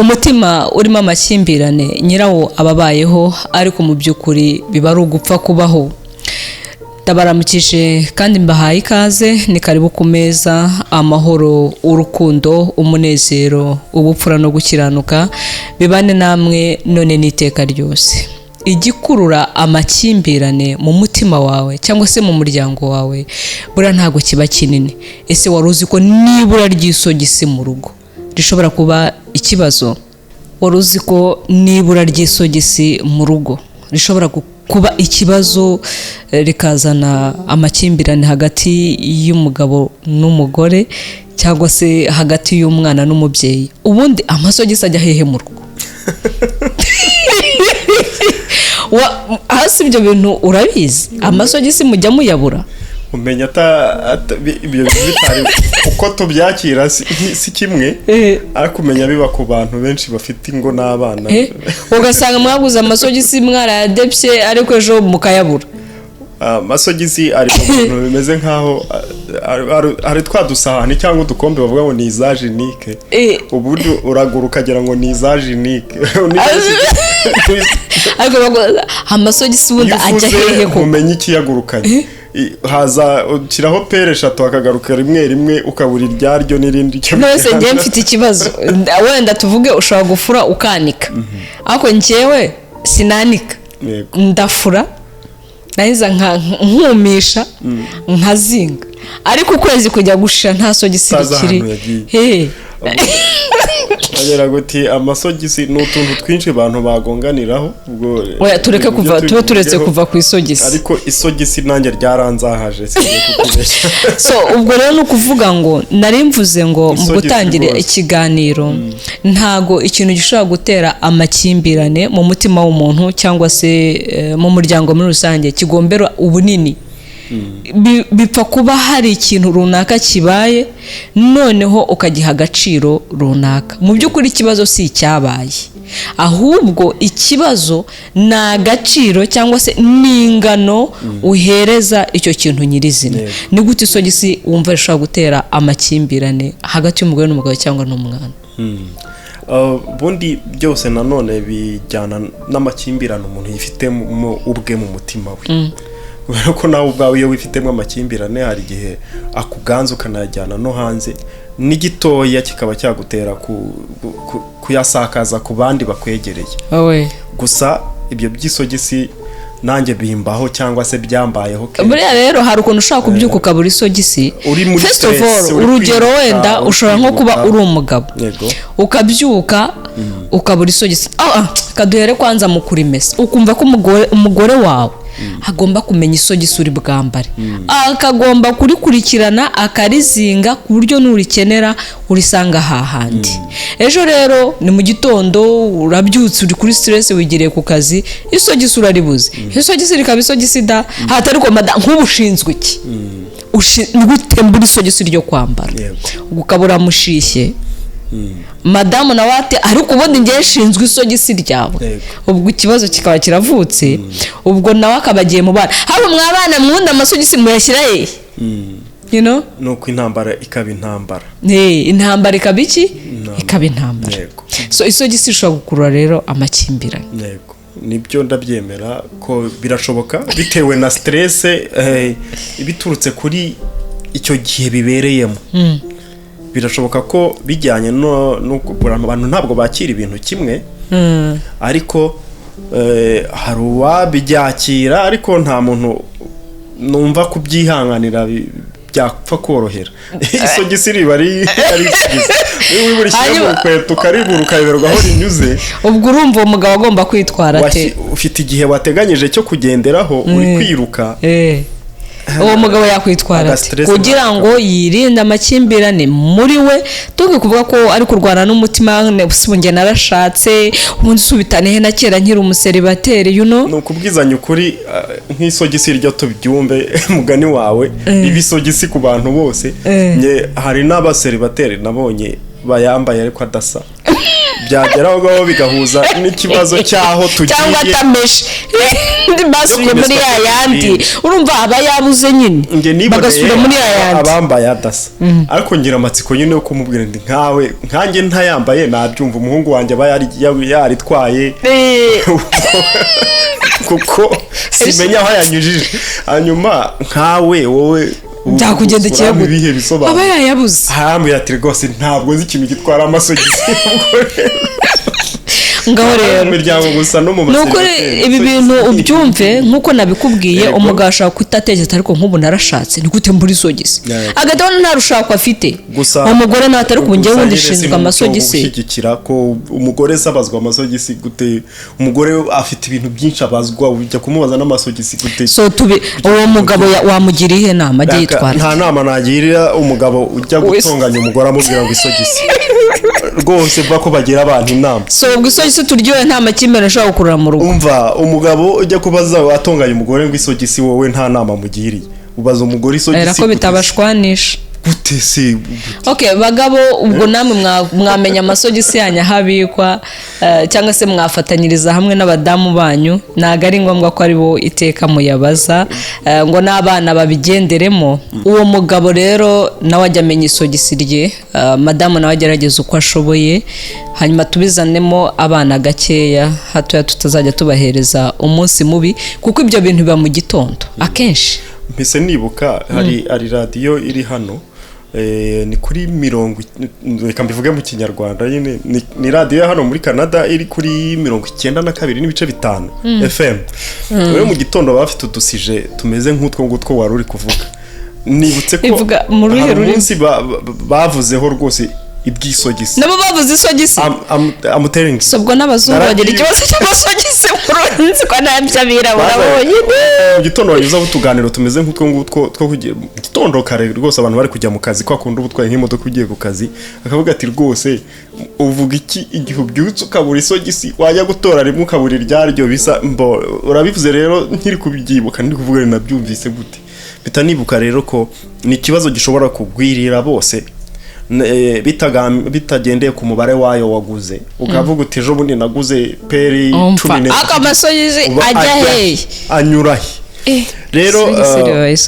umutima urimo amakimbirane nyirawo ababayeho ariko mu by'ukuri biba ari ugupfa kubaho. Ndabaramukije kandi mbahaye ikaze, ni karibu ku meza. Amahoro, urukundo, umunezero, ubupfura no gukiranuka bibane namwe none n'iteka ryose. Igikurura amakimbirane mu mutima wawe cyangwa se mu muryango wawe bura ntago kiba kinini. Ese wari uzi ko nibura ry'isogisi mu rugo rishobora kuba ikibazo? Wari uzi ko nibura ry'isogisi mu rugo rishobora kuba ikibazo rikazana amakimbirane hagati y'umugabo n'umugore cyangwa se hagati y'umwana n'umubyeyi? Ubundi amasogisi ajya hehe mu rugo? Hasi ibyo bintu urabizi? Amasogisi mujya muyabura? Umenya ibyo bitari uko tubyakira si kimwe, ariko umenya biba ku bantu benshi bafite ingo n'abana. Ugasanga mwaguze amasogisi mwarayadebye ariko ejo mukayabura. Amasogisi ari mu bintu bimeze nkaho ari twadusahani cyangwa udukombe bavuga ngo ni izajenike. Ubundi uragura ukagira ngo ni izajenike. Ariko amasogisi ubundi ajya hehe ko? Umenya ikiyagurukanye. Haza ukiraho pere 3 akagaruka rimwe ukabura iryaryo n'irindi cyo. Nose ngiye mfite ikibazo. Wenda tuvuge ushobora gufura ukanika. Ariko njyewe sinanika. Ndafura nahiza nkumisha nkazinga, ariko ukwezi kujya gushira nta sogisi rikiri. Agera guti amasogisi n'utuntu twinshi abantu bagonganiraho. Ubwo oya tureke kuva turetse kuva ku isogisi. Ariko isogisi nanjye ryaranzahaje sigiye kukubeshya. So ubwo rero no kuvuga ngo nari mvuze ngo mu gutangira ikiganiro ntago ikintu gishobora gutera amakimbirane mu mutima w'umuntu cyangwa se mu muryango muri rusange kigombera ubunini. Bipfa kuba hari ikintu runaka kibaye noneho ukagiha agaciro runaka. Mu by'ukuri ikibazo si icyabaye, ahubwo ikibazo ni agaciro cyangwa se n'ingano uhereza icyo kintu nyirizina. Ni gute isogisi wumva rishobora gutera amakimbirane hagati y'umugore n'umugabo cyangwa n'umwana? Bundi byose nanone bijyana n'amakimbirane umuntu yifitemo ubwe mu mutima we. Kubera ko nawe ubwawe iyo wifitemo amakimbirane hari igihe akuganza ukanajyana no hanze n'igitoya kikaba cyagutera kuyasakaza ku bandi bakwegereye. Gusa ibyo by'isogisi nanjye bimbaho cyangwa se byambayeho. Buriya rero hari ukuntu ushaka kubyuka ukabura isogisi. First of all, urugero wenda ushobora nko kuba uri umugabo ukabyuka ukabura isogisi. Kaduhere kwanza mu kurimesa ukumva ko umugore wawe agomba kumenya isogisi uri bwambare, akagomba kurikurikirana akarizinga ku buryo nurikenera urisanga hahandi. Ejo rero ni mu gitondo urabyutse uri kuri stress wigiriye ku kazi, isogisi uraribuze. Isogisi rikaba isogisi da hatari ko nk'ubushinzwe iki gutembura isogisi ryo kwambara ukabura mushishye. Madamu nawe ati ariko ubundi ngiye nshinzwe isogisi ryawe. Ubwo ikibazo kikaba kiravutse. Ubwo nawe akabagiye mu bana, haba mwabana mwunda amasogisi muyashyira hehe? Nuko intambara ikaba intambara. Intambara ikaba iki? Ikaba intambara. So isogisi rishobora gukurura rero amakimbirane. Nibyo ndabyemera ko birashoboka bitewe na stress biturutse kuri icyo gihe bibereyemo. Birashoboka ko bijyanye no abantu ntabwo bakira ibintu kimwe, ariko hari uwabyakira ariko nta muntu numva kubyihanganira byapfa korohera. Isogisi riba ari isogisi. Niba urishyira mu kweto ukaribura ukayoberwa aho rinyuze, ubwo urumva umugabo agomba kwitwara ate? Ufite igihe wateganyije cyo kugenderaho uri kwiruka. Uwo mugabo yakwitwara kugira ngo yirinde amakimbirane muri we. Tuge kuvuga ko ari kurwana n'umutima busubunge narashatse ubundi subitane he na kera nkiri umuseribateri no kubwizanya ukuri. Nk'isogisi ryo tubyumve mugani wawe ibisogisi ku bantu bose. Hari n'abaseribateri nabonye bayambaye ariko adasa. byageraho ngaho bigahuza n'ikibazo cyaho tugiye cyangwa atameshe basubiye muri ya yandi urumva aba yabuze nyine bagasubira muri ya yandi abambaye adasa ariko ngira amatsiko nyine yo kumubwira ndi nkanjye ntayambaye nabyumva umuhungu wanjye aba yaritwaye kuko simenya aho yanyujije hanyuma nkawe wowe byakugendekeye ibihe bisobanura aba yayabuze hambwira ati rwose ntabwo nzi ikintu gitwara amasogisi ngaho rero imiryango gusa no mu nuko ibi bintu ubyumve nkuko nabikubwiye umugabo ashaka kutatekereza ariko nk'ubu narashatse ni gute mbura isogisi agatabona nta rushako afite umugore nawe atari kubungiye wundi ishinzwe amasogisi gushyigikira ko umugore sabazwa amasogisi gute umugore afite ibintu byinshi abazwa ujya kumubaza n'amasogisi gute so uwo mugabo wamugira ihe nama ajye yitwara nta nama nagirira umugabo ujya gutonganya umugore amubwira ngo isogisi rwose vuga ko bagira abantu inama so ubwo isogisi turyohe nta makimbirane ashobora gukurura mu rugo umva umugabo ujya kubaza atonganya umugore ngo isogisi wowe nta nama mugiriye ubaza umugore isogisi era ko bitabashwanisha gute se okay bagabo ubwo namwe mwamenya amasogisi yanyu ahabikwa cyangwa se mwafatanyiriza hamwe n'abadamu banyu naga ari ngombwa ko ari bo iteka muyabaza ngo n'abana babigenderemo uwo mugabo rero nawe ajya amenya isogisi rye madamu nawe agerageza uko ashoboye hanyuma tubizanemo abana gakeya hatoya tutazajya tubahereza umunsi mubi kuko ibyo bintu biba mu gitondo akenshi mpise nibuka hari radiyo iri hano ni kuri 40 reka mbivuge mu kinyarwanda nyine ni radiyo hano muri Canada iri kuri 92 n'ibice 5 FM rero mu gitondo bafite udusije tumeze nk'utwo wari uri kuvuga nibutse ko hari umunsi bavuzeho rwose iby'isogisi nabo bavuze isogisi amutering sobwo n'abazungu bagira ikibazo cy'amasogisi muronzi kwa nabyabirabura bonyine mu gitondo banyuza utuganiro tumeze nk'utwo two gitondo kare rwose abantu bari kujya mu kazi kwa kundi ubutwaye nk'imodoka ugiye ku kazi akavuga ati rwose uvuga iki igihe ubyutse ukabura isogisi wajya gutora rimwe ukabura iryaryo bisa urabivuze rero nkiri kubyibuka ndi kuvuga nabyumvise gute bitanibuka rero ko ni ikibazo gishobora kugwirira bose bitagendeye ku mubare wayo waguze ukavuga uti ejo bundi naguze peri 10 akamasogisi ajya hehe anyura he rero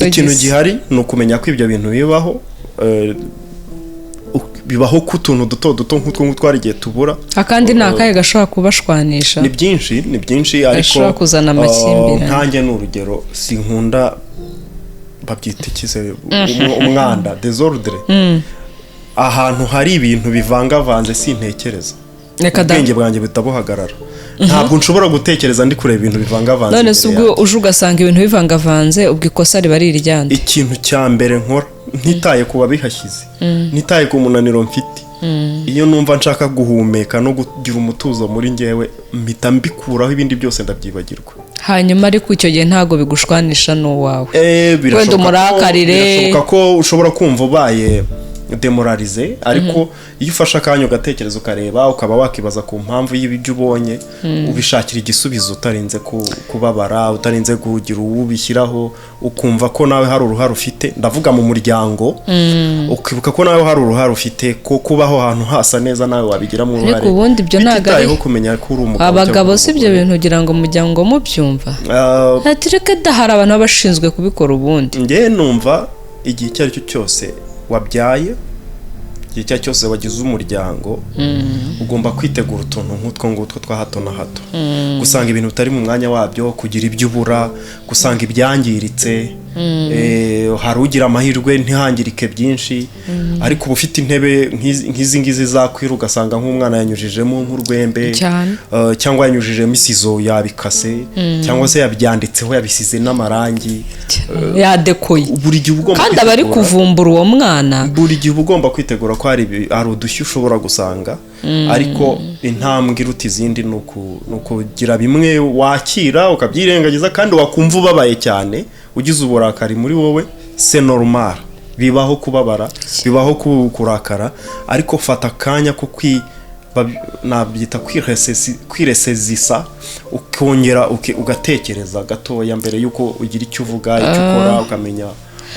ikintu gihari ni ukumenya ko ibyo bintu bibaho ku tuntu duto nk'utwo twarigiye tubura akandi ni akahe gashobora kubashwanisha ni byinshi ariko kuzana amakimbirane nkanjye ni urugero sinkunda babyita ikize umwanda desordre ahantu hari ibintu bivangavanze sintekereza ubwenge bwanjye bitabuhagarara ntabwo nshobora gutekereza ndi kureba ibintu bivangavanze none se ubwo uje ugasanga ibintu bivangavanze ubwo ikosa riba ari iryande ikintu cya mbere nkora ntitaye ku babihashyize ntitaye ku munaniro mfite iyo numva nshaka guhumeka no kugira umutuzo muri njyewe mpita mbikuraho ibindi byose ndabyibagirwa hanyuma ariko icyo gihe ntago bigushwanisha n'uwawe wenda birashoboka ko ushobora kumva ubaye demoralize ariko iyo ufashe akanya ugatekereza ukareba ukaba wakibaza ku mpamvu y'ibyo ubonye ubishakira igisubizo utarinze kubabara utarinze kugira uwubishyiraho ukumva ko nawe hari uruhare ufite ndavuga mu muryango ukibuka ko nawe hari uruhare ufite ko kubaho ahantu hasa neza nawe wabigiramo uruhare ariko ubundi ibyo ntago ari kumenya ko uri umugabo abagabo si ibyo bintu ugira ngo umuryango mubyumva ati reka hari abantu baba bashinzwe kubikora ubundi njye numva igihe icyo ari cyo cyose wabyaye igihe icyo cyose wagize umuryango ugomba kwitegura utuntu nk'utwo ngutwo twa hato na hato gusanga ibintu bitari mu mwanya wabyo kugira ibyo ubura gusanga ibyangiritse hari ugira amahirwe ntihangirike byinshi ariko uba ufite intebe nk'izi ngizi zakwira ugasanga nk'umwana yanyujijemo nk'urwembe cyangwa yanyujijemo isizo yabikase cyangwa se yabyanditseho yabisize n'amarangi yadekoye buri gihe ugomba kandi aba ari kuvumbura uwo mwana buri gihe uba ugomba kwitegura ko hari udushya ushobora gusanga ariko intambwe iruta izindi ni ukugira bimwe wakira ukabyirengagiza kandi wakumva ubabaye cyane ugize uburakari muri wowe c'est normal bibaho kubabara bibaho kurakara ariko fata akanya ko nabyita kwiresezisa ukongera ugatekereza gatoya mbere yuko ugira icyo uvuga icyo ukora ukamenya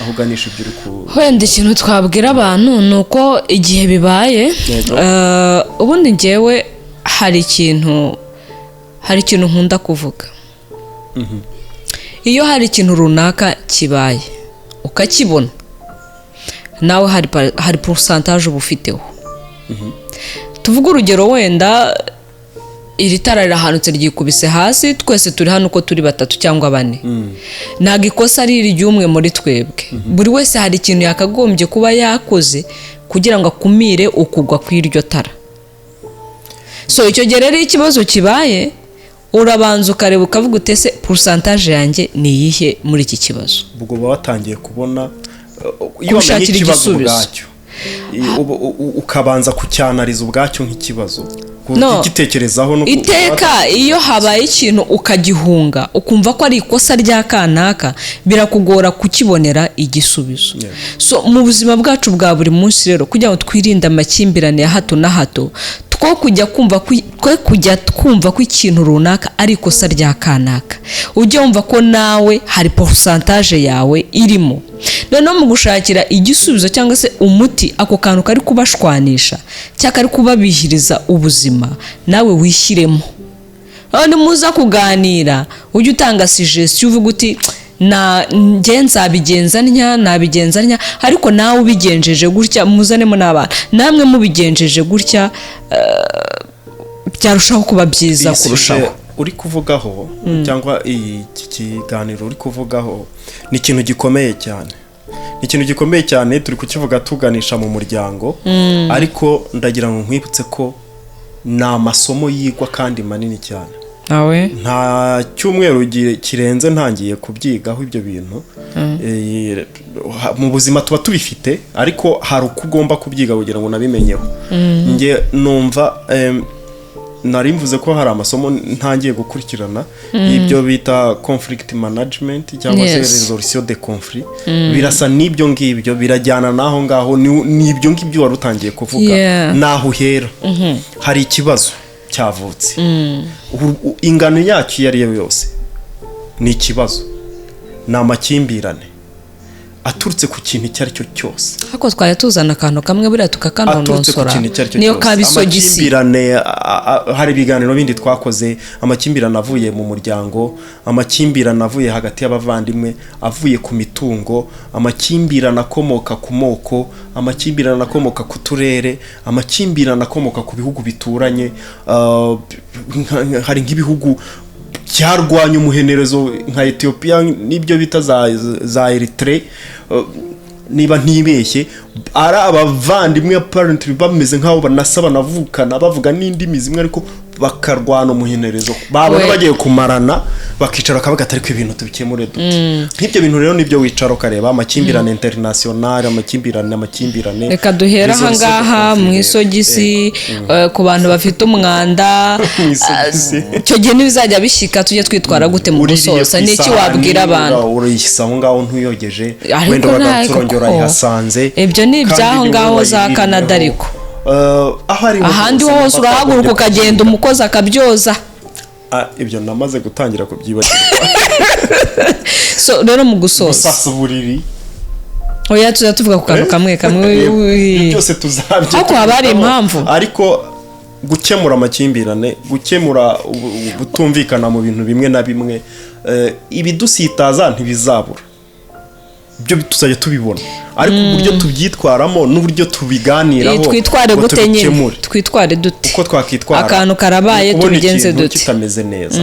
aho uganisha ibyo uri ku wenda ikintu twabwira abantu ni uko igihe bibaye ubundi njyewe hari ikintu nkunda kuvuga. Iyo hari ikintu runaka kibaye ukakibona nawe hari pourcentage uba ufiteho. Tuvuga urugero, wenda iri tara rirahanutse ryikubise hasi, twese turi hano uko turi 3 cyangwa 4. Ntabwo ikosa ari iry'umwe muri twebwe. Buri wese hari ikintu yakagombye kuba yakoze kugira ngo akumire ukugwa kw'iryo tara. So icyo gihe rero ikibazo kibaye, urabanza ukareba ukavuga utese pourcentage yanjye ni iyihe muri iki kibazo. Ubwo baba watangiye kubona iyo wamenye ikibazo ubwacyo, ukabanza kucyanariza ubwacyo nk'ikibazo, kugitekerezaho no iteka. Iyo habaye ikintu ukagihunga ukumva ko ari ikosa rya kanaka, birakugora kukibonera igisubizo. So mu buzima bwacu bwa buri munsi rero, kugira ngo twirinde amakimbirane ya hato na hato, kujya twumva ko ikintu runaka ari ikosa rya kanaka, ujye wumva ko nawe hari pourcentage yawe irimo. Noneho mu gushakira igisubizo cyangwa se umuti ako kantu kari kubashwanisha cyangwa kari kubabihiriza ubuzima, nawe wishyiremo. None muza kuganira ujye utanga suggestion, uvuga uti njye nzabigenza ntya, ariko nawe ubigenjeje gutya, muzanemo n'abana namwe mubigenjeje gutya, byarushaho kuba byiza kurushaho. Uri kuvugaho cyangwa iki kiganiro uri kuvugaho ni ikintu gikomeye cyane. Ni ikintu gikomeye cyane, turi kukivuga tuganisha mu muryango, ariko ndagira ngo nkwibutse ko ni amasomo yigwa kandi manini cyane. Nta cyumweru kirenze ntangiye kubyigaho ibyo bintu. Mu buzima tuba tubifite, ariko hari uko ugomba kubyiga kugira ngo nabimenyeho. Nge numva nari mvuze ko hari amasomo ntangiye gukurikirana, ibyo bita conflict management cyangwa se resolution de conflit. Birasa n'ibyo ngibyo, birajyana naho ngaho, n'ibyo ngibyo wari utangiye kuvuga. Naho uhera hari ikibazo cyavutse, ingano yacyo yari yose ni ikibazo, ni amakimbirane aturutse ku kintu icyo ari cyo cyose. Ariko twari tuzana akantu kamwe buriya tukakanonosora, niyo kabisogisi. Amakimbirane, hari ibiganiro bindi twakoze, amakimbirane avuye mu muryango, amakimbirane avuye hagati y'abavandimwe, avuye ku mitungo, amakimbirane akomoka ku moko, amakimbirane akomoka ku turere, amakimbirane akomoka ku bihugu bituranye. Hari nk'ibihugu cyarwanya umuhenerezo nka Ethiopia n'ibyo bita za Eritrea, niba ntibeshye, ari abavandimwe apparently bameze nk'aho banasaba navukana, bavuga n'indimi zimwe, ariko bakarwana umuhenerezo, babona bagiye kumarana, bakicara akabaga atari ko ibintu tubikemure dute. Nk'ibyo bintu rero nibyo wicara ukareba amakimbirane international, amakimbirane. Reka duhera aha ngaha mu isogisi, ku bantu bafite umwanda. Icyo gihe ntibizajya bishyika, tujye twitwara gute mu gusoza? Ni iki wabwira abantu? Urayisa aho ngaho ntuyogeje, wenda bagaturongera ihasanze. Ibyo ni ibyaho ngaho za Canada, ariko ahandi hose urahaguruka ukagenda umukozi akabyoza. Ibyo namaze gutangira kubyibagirwa. So rero mu gusoza, gusasa uburiri, oya tuza tuvuga ku kantu kamwe byose tuzabye, ariko haba hari impamvu. Ariko gukemura amakimbirane, gukemura gutumvikana mu bintu bimwe na bimwe, ibidusitaza ntibizabura, ibyo tuzajya tubibona, ariko uburyo tubyitwaramo n'uburyo tubiganiraho, twitware gute nyine, twitware dute, uko twakwitwara akantu karabaye tubigenze dute, kitameze neza,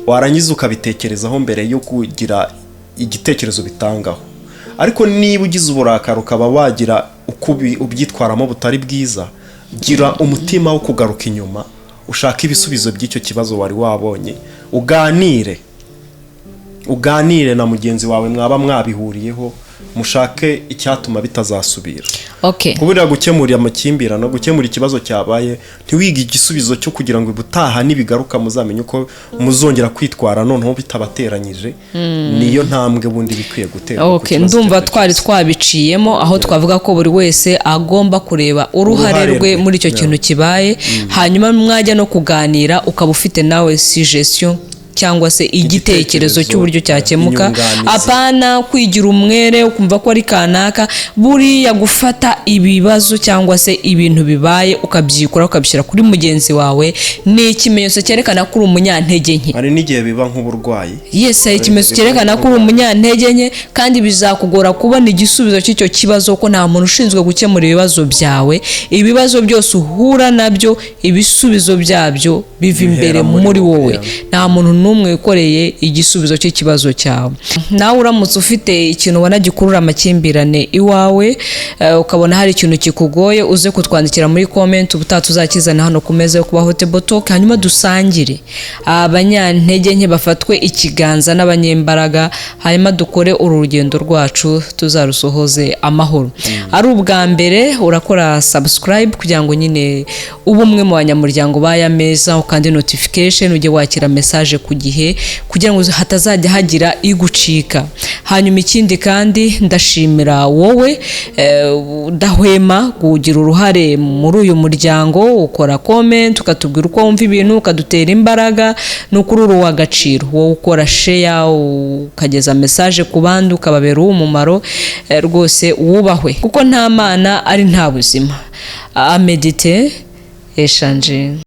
warangiza ukabitekerezaho mbere yo kugira igitekerezo bitangaho. Ariko niba ugize uburakari ukaba wagira uko ubyitwaramo butari bwiza, gira umutima wo kugaruka inyuma, ushaka ibisubizo by'icyo kibazo wari wabonye, uganire na mugenzi wawe mwaba mwabihuriyeho, mushake icyatuma bitazasubira. Kubura gukemura amakimbirane no gukemura ikibazo cyabaye, ntiwiga igisubizo cyo kugira ngo ubutaha nibigaruka muzamenye uko muzongera kwitwara noneho bitabateranyije. Niyo ntambwe bundi bikwiye gutera. Ndumva twari twabiciyemo, aho twavuga ko buri wese agomba kureba uruhare rwe muri icyo kintu kibaye, hanyuma mwajya no kuganira ukaba ufite nawe suggestion cyangwa se igitekerezo cy'uburyo cyakemuka, apana kwigira umwere ukumva ko ari kanaka. Buriya gufata ibibazo cyangwa se ibintu bibaye ukabyikura ukabishyira kuri mugenzi wawe ni ikimenyetso cyerekana ko uri umunyantege nke. Hari n'igihe biba nk'uburwayi. Yes, ikimenyetso cyerekana ko uri umunyantege nke, kandi bizakugora kubona igisubizo cy'icyo kibazo ko nta muntu ushinzwe gukemura ibibazo byawe. Ibibazo byose uhura nabyo ibisubizo byabyo biva imbere muri wowe. Nta muntu n'umwe wikoreye igisubizo cy'ikibazo cyawe. Nawe uramutse ufite ikintu ubona gikurura amakimbirane iwawe, ukabona hari ikintu kikugoye, uze kutwandikira muri comment, ubutaha tuzakizana hano ku meza yo kubaho Table Talk, hanyuma dusangire abanyantege nke bafatwe ikiganza n'abanyembaraga, hanyuma dukore uru rugendo rwacu tuzarusohoze amahoro. Ari ubwa mbere urakora subscribe kugira ngo nyine ube umwe mu banyamuryango baya meza, ukande notification ujye wakira message ku gihe kugira ngo hatazajya hagira igucika. Hanyuma ikindi kandi ndashimira wowe udahwema kugira uruhare muri uyu muryango, ukora comment ukatubwira uko wumva ibintu, ukadutera imbaraga, n'ukuri uri uw'agaciro. Wowe ukora share ukageza message ku bandi ukababera umumaro, rwose wubahwe kuko nta mana ari nta buzima. A méditer, échanger.